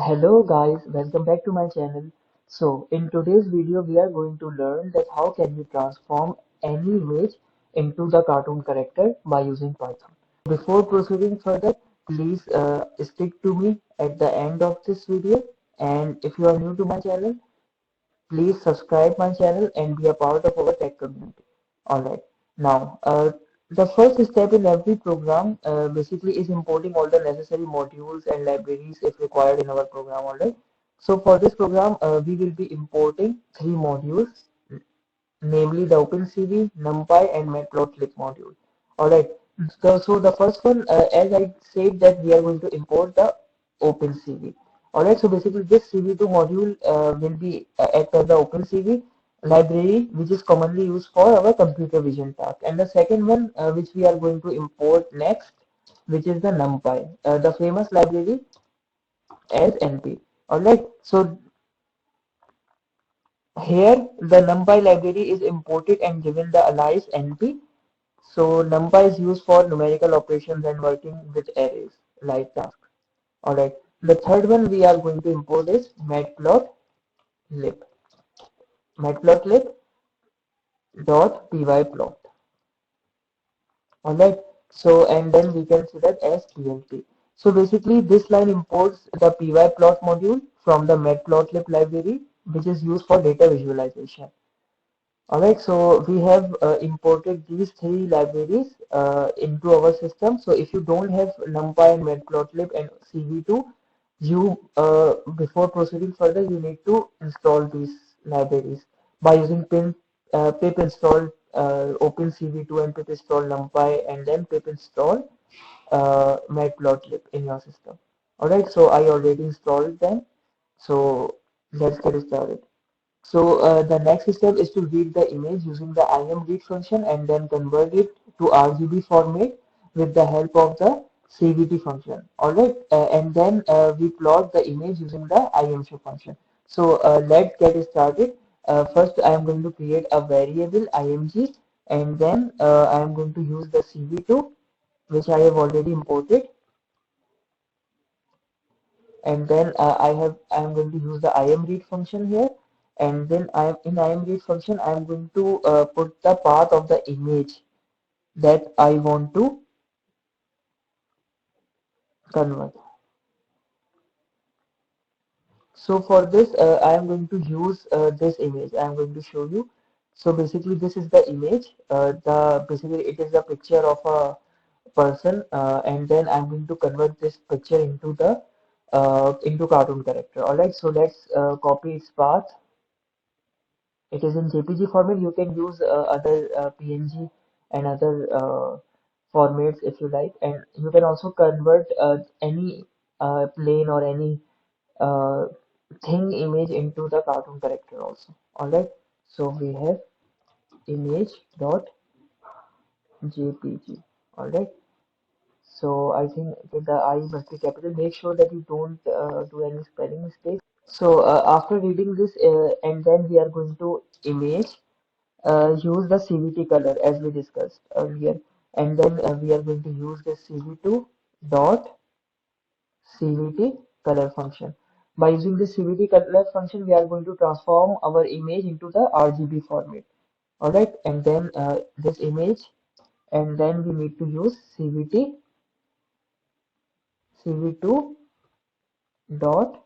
Hello guys, welcome back to my channel. So in today's video we are going to learn that how can we transform any image into the cartoon character by using Python. Before proceeding further, please stick to me at the end of this video, and if you are new to my channel, please subscribe my channel and be a part of our tech community. Alright, now the first step in every program basically is importing all the necessary modules and libraries if required in our program. Alright, so for this program we will be importing three modules, namely the OpenCV, NumPy and Matplotlib module. Alright, so the first one, as I said, that we are going to import the OpenCV. Alright, so basically this CV2 module will be act as the OpenCV library, which is commonly used for our computer vision task. And the second one, which we are going to import next, which is the NumPy, the famous library as NP. Alright, so here the NumPy library is imported and given the alias NP. So NumPy is used for numerical operations and working with arrays like tasks. Alright. The third one we are going to import is matplotlib. Matplotlib.pyplot. Alright. So and then we can see that as PLP. So basically this line imports the pyplot module from the matplotlib library, which is used for data visualization. Alright, so we have imported these three libraries into our system. So if you don't have NumPy and Matplotlib and CV2, you before proceeding further, you need to install these libraries by using pip install OpenCV2 and pip install NumPy and then pip install Matplotlib in your system. Alright, so I already installed them. So let's get started. So the next step is to read the image using the imread function and then convert it to RGB format with the help of the CVT function. Alright, and then we plot the image using the imshow function. So let's get started. First, I am going to create a variable img, and then I am going to use the CV2, which I have already imported, and then I am going to use the imread function here, and then in imread function I am going to put the path of the image that I want to convert. So for this I am going to use this image. I am going to show you. So basically this is the image. The basically it is a picture of a person, and then I'm going to convert this picture into the into cartoon character. All right, so let's copy its path. It is in JPG format. You can use other PNG and other formats if you like, and you can also convert any plane or any uh, thing image into the cartoon character also. All right. So we have image dot JPG. All right. So I think that the I must be capital. Make sure that you don't do any spelling mistakes. So after reading this, and then we are going to image. Use the CVT color as we discussed earlier, and then we are going to use the CV2 dot CVT color function. By using this CVT color function, we are going to transform our image into the RGB format. All right, and then this image, and then we need to use CV2 dot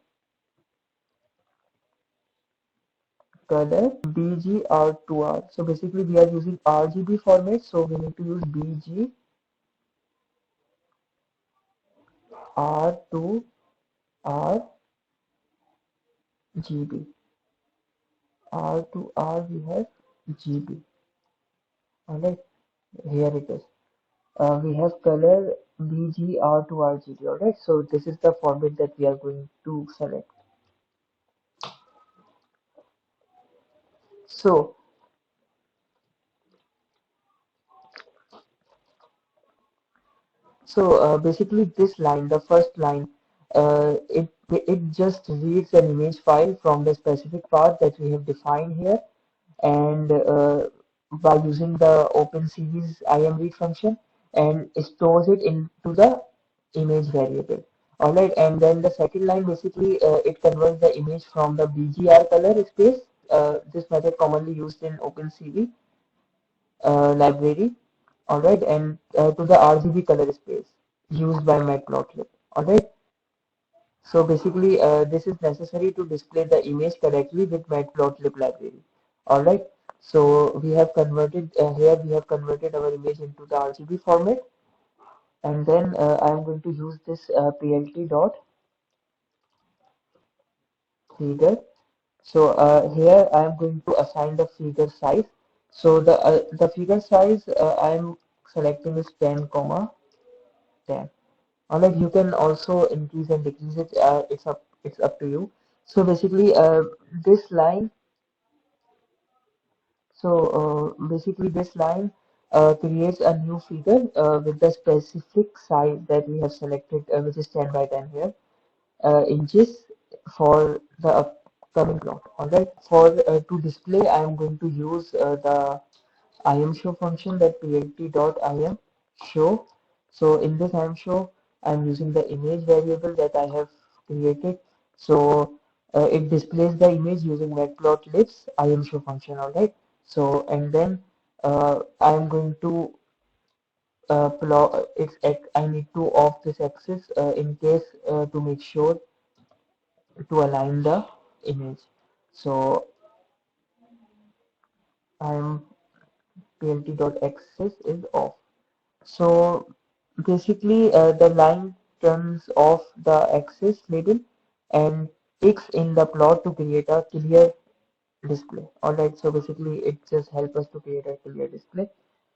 color BGR2R. So basically, we are using RGB format, so we need to use BGR2R GB. R to R we have GB. Alright, here it is. We have color BGR to RGB. Alright, so this is the format that we are going to select. So, basically this line, the first line, it just reads an image file from the specific path that we have defined here, and by using the OpenCV's imread function, and stores it into the image variable. Alright, and then the second line basically it converts the image from the BGR color space. This method commonly used in OpenCV library. Alright, and to the RGB color space used by Matplotlib. Alright, so basically this is necessary to display the image correctly with Matplotlib library. Alright, so we have converted here we have converted our image into the RGB format, and then I am going to use this PLT dot figure. So here I am going to assign the figure size. So the figure size I am selecting is 10, 10. Alright, you can also increase and decrease it. It's up to you. So basically, this line creates a new figure with the specific size that we have selected, which is 10 by 10 here, inches for the upcoming plot. Alright, for to display, I am going to use the IMShow function, that plt.im show. So in this IMShow, I'm using the image variable that I have created. So it displays the image using matplotlib's IMShow function. Alright. So and then I'm going to plot its. I need to off this axis in case to make sure to align the image. So I'm plt.axis is off. So basically, the line turns off the axis label and ticks in the plot to create a clear display. Alright, so basically it just helps us to create a clear display.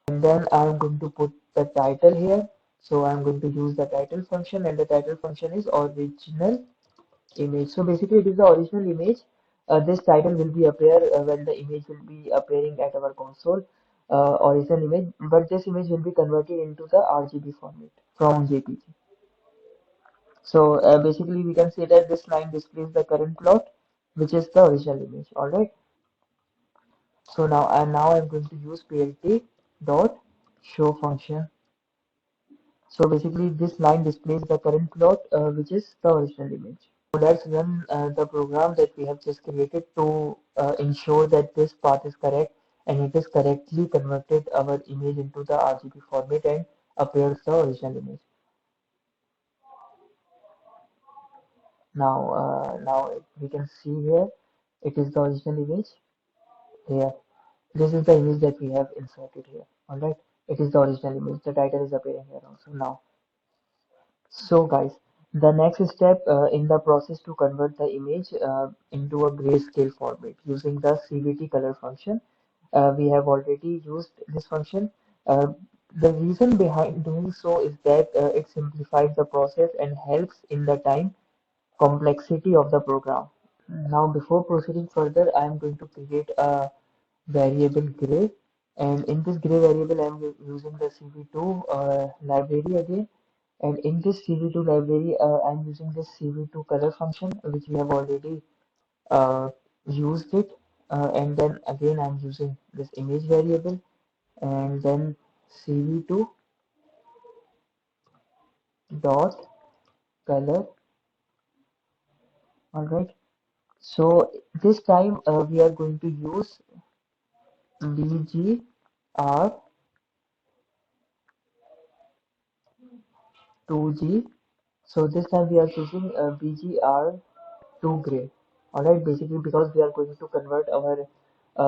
And then I'm going to put the title here. So I'm going to use the title function, and the title function is original image. So basically it is the original image. This title will be appear when the image will be appearing at our console, original image, but this image will be converted into the RGB format from JPG. So basically we can say that this line displays the current plot, which is the original image. Alright. So now I'm going to use plt dot show function. So basically this line displays the current plot, which is the original image. So let's run the program that we have just created to ensure that this path is correct and it is correctly converted our image into the RGB format and appears the original image. Now we can see here it is the original image here. This is the image that we have inserted here. Alright, it is the original image. The title is appearing here also now. So guys, the next step in the process to convert the image into a grayscale format using the CVT color function. We have already used this function. The reason behind doing so is that it simplifies the process and helps in the time complexity of the program. Now, before proceeding further, I am going to create a variable gray, and in this gray variable, I am using the CV2 library again. And in this CV2 library, I'm using this CV2 color function, which we have already used it. And then again, I'm using this image variable, and then CV2 dot color. All right. So this time we are going to use BGR2G. So this time we are choosing BGR2 gray. Alright, basically because we are going to convert our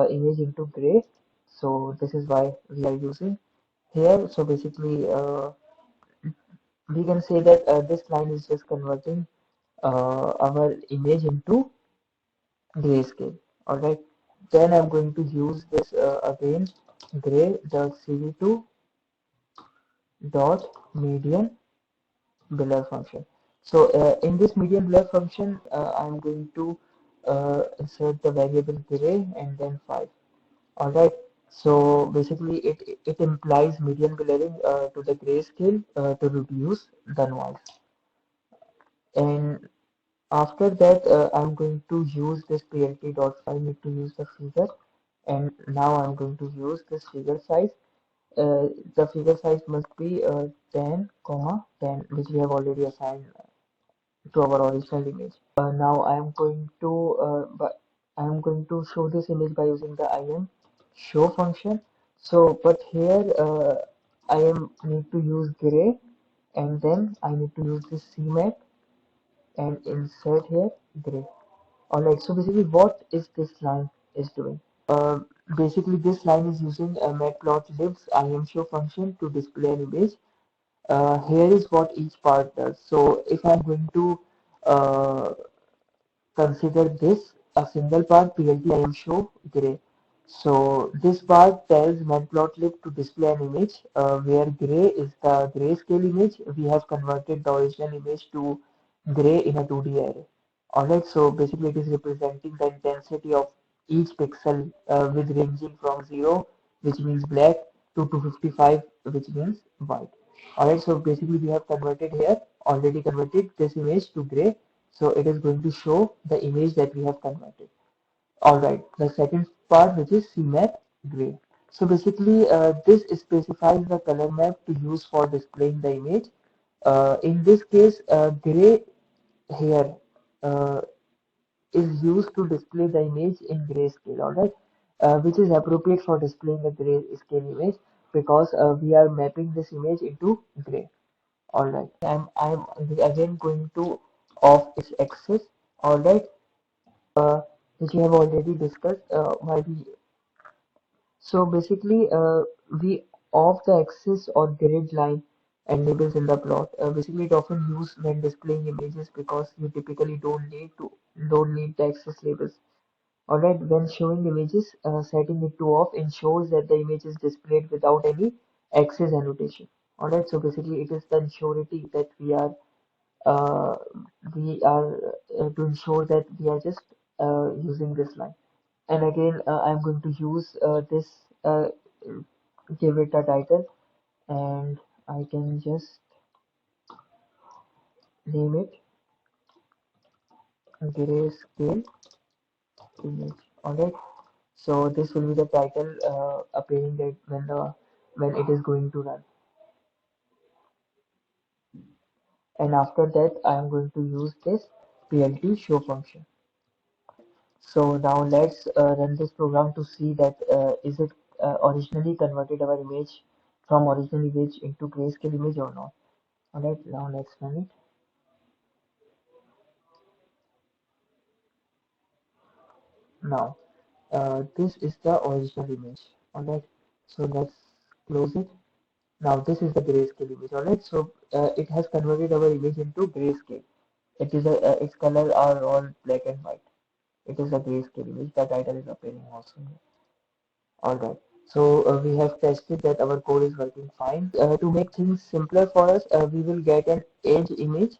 image into gray. So this is why we are using here. So basically we can say that this line is just converting our image into grayscale. Alright, then I'm going to use this again gray the CV2 dot median blur function. So in this median blur function, I'm going to insert the variable gray and then 5. All right. So basically, it implies median blurring to the grayscale to reduce the noise. And after that, I'm going to use this plt dot. I need to use the figure, and now I'm going to use this figure size. The figure size must be 10, 10, which we have already assigned to our original image. Now I am going to show this image by using the im show function. So, but here I am need to use gray, and then I need to use this CMake and insert here gray. Alright, so basically what is this line is doing? Uh, Basically this line is using a matplotlib's imShow function to display an image. Here is what each part does. So if I'm going to uh, consider this a single part PLT imShow gray. So this part tells matplotlib to display an image where gray is the grayscale image. We have converted the original image to gray in a 2D array. Alright, so basically it is representing the intensity of each pixel with ranging from 0, which means black, to 255, which means white. Alright, so basically we have converted here, already converted this image to gray, so it is going to show the image that we have converted. Alright, the second part, which is CMap gray. So basically this specifies the color map to use for displaying the image. In this case, gray here uh, is used to display the image in grayscale, alright, which is appropriate for displaying a grayscale image because we are mapping this image into gray. Alright, I'm again going to off its axis, alright, which we have already discussed while we. So basically, we off the axis or grid line and labels in the plot. Basically, it often used when displaying images because you typically don't need the axis labels. Alright, when showing images, setting it to off ensures that the image is displayed without any axis annotation. Alright, so basically, it is the surety that uh, we are to ensure that we are just using this line. And again, I'm going to use this, give it a title, and I can just name it grayscale image. Alright, so this will be the title appearing that when it is going to run. And after that, I am going to use this plt show function. So now let's run this program to see that is it originally converted our image from original image into grayscale image or not. Alright, now let's run it. Now, this is the original image. Alright, so let's close it. Now this is the grayscale image. Alright, so it has converted our image into grayscale. Its color are all black and white. It is a grayscale image. The title is appearing also here. Alright, so we have tested that our code is working fine. To make things simpler for us, we will get an edge image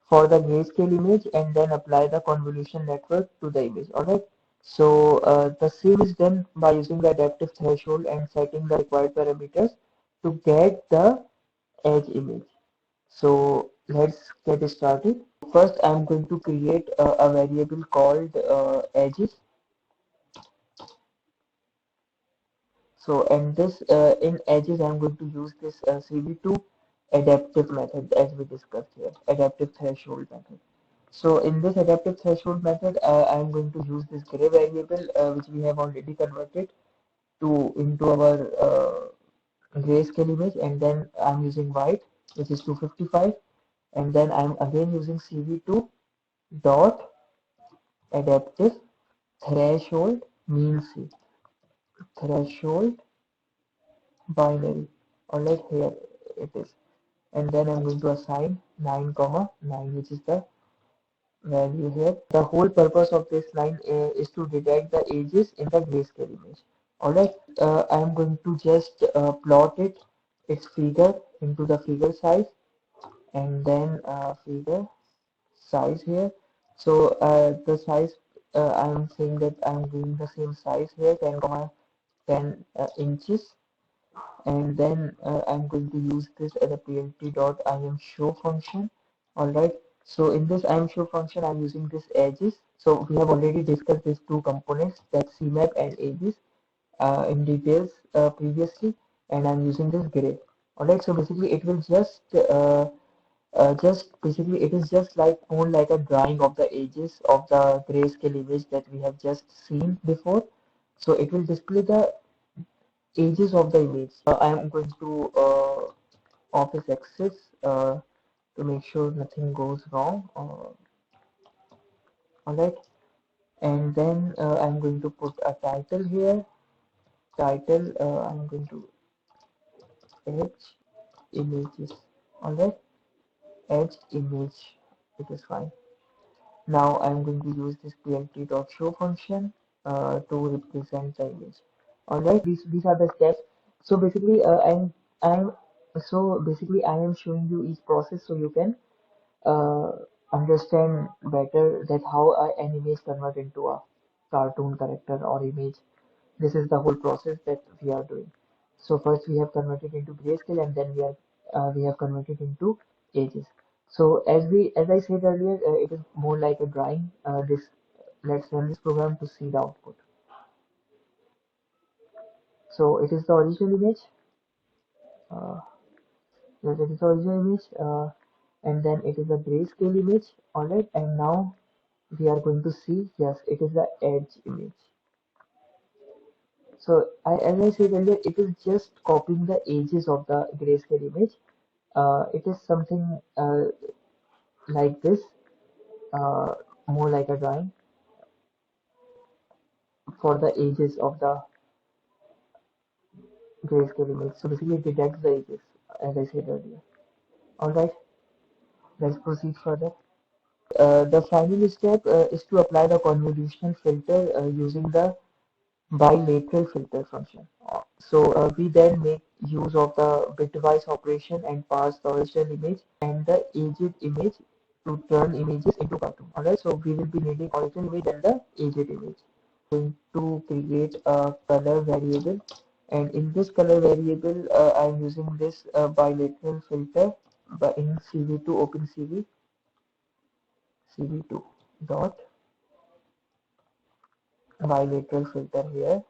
for the grayscale image and then apply the convolution network to the image. Alright, so the same is done by using the adaptive threshold and setting the required parameters to get the edge image. So let's get started. First, I'm going to create a variable called edges. So, and this in edges, I'm going to use this CV2 adaptive method as we discussed here, adaptive threshold method. So in this adaptive threshold method, I'm going to use this gray variable which we have already converted to into our grayscale image, and then I'm using white, which is 255, and then I'm again using CV2 dot adaptive threshold mean C threshold binary. Alright, here it is, and then I'm going to assign 9 comma 9, which is the value here. The whole purpose of this line is to detect the edges in the grayscale image. Alright, I'm going to just plot its figure into the figure size, and then figure size here. So the size, I'm saying that I'm doing the same size here, 10 comma 10 inches, and then I'm going to use this as a plt.imShow function. Alright, so in this imShow function I'm using this edges. So we have already discussed these two components, that CMap and edges, in details previously, and I'm using this gray. Alright, so basically it will just Just basically it is just like more like a drawing of the edges of the grayscale image that we have just seen before. So it will display the edges of the image. I am going to office access to make sure nothing goes wrong. Alright, and then I'm going to put a title here. Title, I'm going to edge images. Alright, edge image. It is fine. Now I'm going to use this plt.show function to represent the image. Alright, these are the steps. So basically, I am showing you each process so you can uh, understand better that how an image convert into a cartoon character or image. This is the whole process that we are doing. So first we have converted into grayscale, and then we have converted into edges. So as I said earlier, it is more like a drawing. This Let's run this program to see the output. So it is the original image. Uh, yes, it is the original image, and then it is a grayscale image. Alright, and now we are going to see, yes, it is the edge image. So as I said earlier, it is just copying the edges of the grayscale image. It is something like this, uh, more like a drawing for the edges of the grayscale image. So basically, it detects the edges, as I said earlier. All right, let's proceed further. The final step is to apply the convolutional filter using the bilateral filter function. So we then make use of the bitwise operation and parse the original image and the aged image to turn images into cartoon. Alright, so we will be needing original image and the aged image. Going to create a color variable, and in this color variable I am using this bilateral filter in CV2 OpenCV CV2 dot bilateral filter here,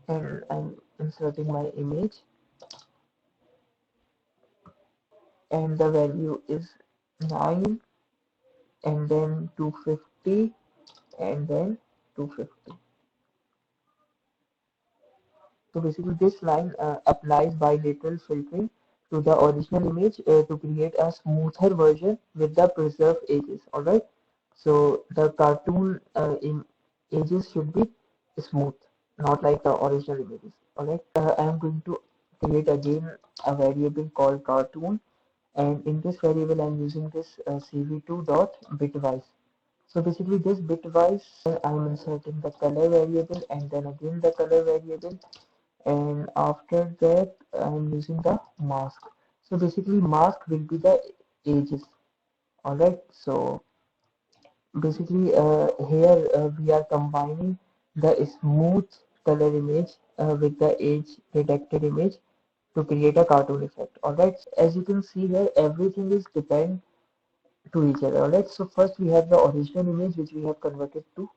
and I'm inserting my image, and the value is 9, and then 250, and then 250. So basically this line applies bilateral filtering to the original image to create a smoother version with the preserved edges. Alright, so the cartoon edges should be smooth, not like the original images. Alright, I am going to create again a variable called cartoon, and in this variable I'm using this cv2 dot bitwise. So basically this bitwise I'm inserting the color variable, and then again the color variable, and after that I'm using the mask. So basically mask will be the edges. Alright, so basically here we are combining the smooth color image with the edge detected image to create a cartoon effect. Alright, as you can see here, everything is depend to each other. Alright, so first we have the original image which we have converted to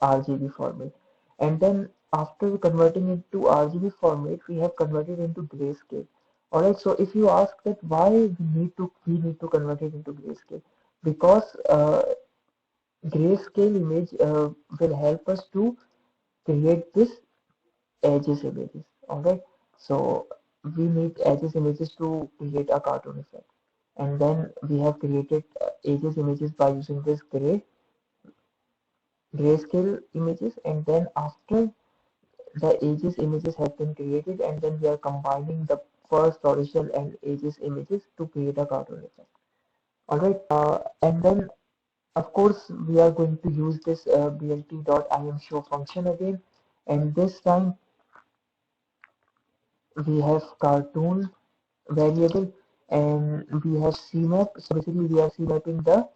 RGB format, and then after converting it to RGB format, we have converted into grayscale. Alright, so if you ask that why we need to convert it into grayscale, because grayscale image will help us to create this edges images. Alright, so we need edges images to create a cartoon effect, and then we have created edges images by using this grayscale images, and then after the edges images have been created, and then we are combining the first original and edges images to create a cartoon effect. Alright, and then of course we are going to use this blt.imshow function again, and this time we have cartoon variable, and we have cmap. So basically we are cmapping the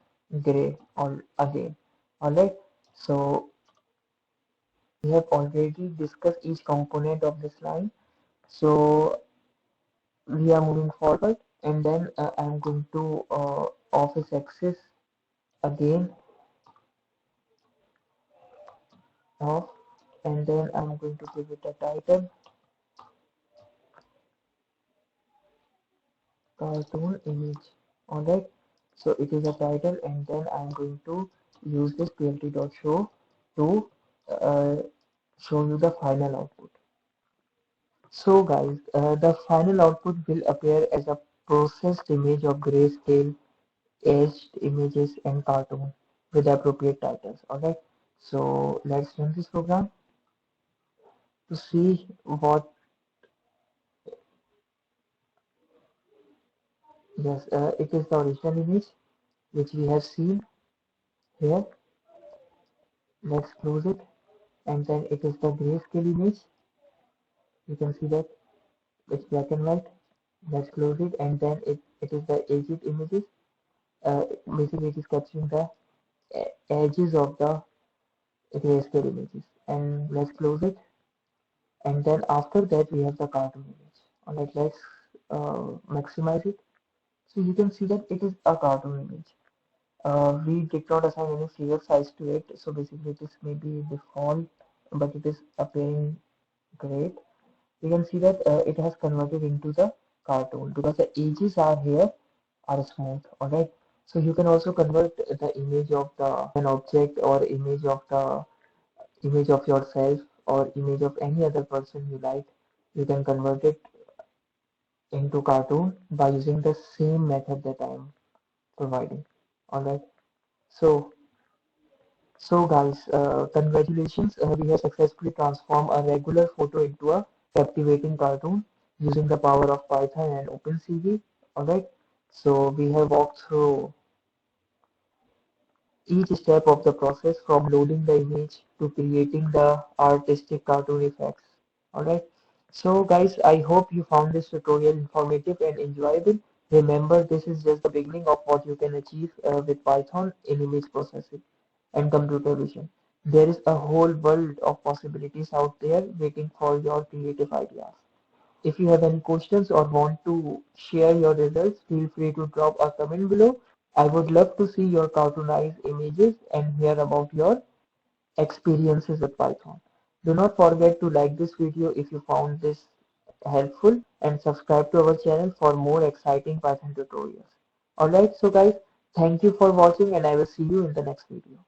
gray all again. Alright, so we have already discussed each component of this line, so we are moving forward, and then I'm going to office access again off, and then I'm going to give it a title, cartoon image. Alright, so it is a title, and then I'm going to use this plt.show to uh, show you the final output. So guys, the final output will appear as a processed image of grayscale, edged images, and cartoon with appropriate titles. Alright, so let's run this program to see what. Yes, it is the original image which we have seen here. Let's close it, and then it is the grayscale image. You can see that it's black and white. Let's close it, and then it is the edged images. Basically, it is capturing the edges of the grayscale images. And let's close it, and then after that we have the cartoon image. Alright, let's maximize it. So you can see that it is a cartoon image. We did not assign any serial size to it, so basically it is maybe default, but it is appearing great. You can see that it has converted into the cartoon because the edges are here are smooth. Alright, so you can also convert the image of the an object, or image of yourself, or image of any other person you like. You can convert it into cartoon by using the same method that I am providing. Alright, so guys, congratulations, we have successfully transformed a regular photo into a captivating cartoon using the power of Python and OpenCV. Alright, so we have walked through each step of the process, from loading the image to creating the artistic cartoon effects. Alright, so guys, I hope you found this tutorial informative and enjoyable. Remember, this is just the beginning of what you can achieve with Python in image processing and computer vision. There is a whole world of possibilities out there waiting for your creative ideas. If you have any questions or want to share your results, feel free to drop a comment below. I would love to see your cartoonized images and hear about your experiences with Python. Do not forget to like this video if you found this helpful, and subscribe to our channel for more exciting Python tutorials. Alright, so guys, thank you for watching, and I will see you in the next video.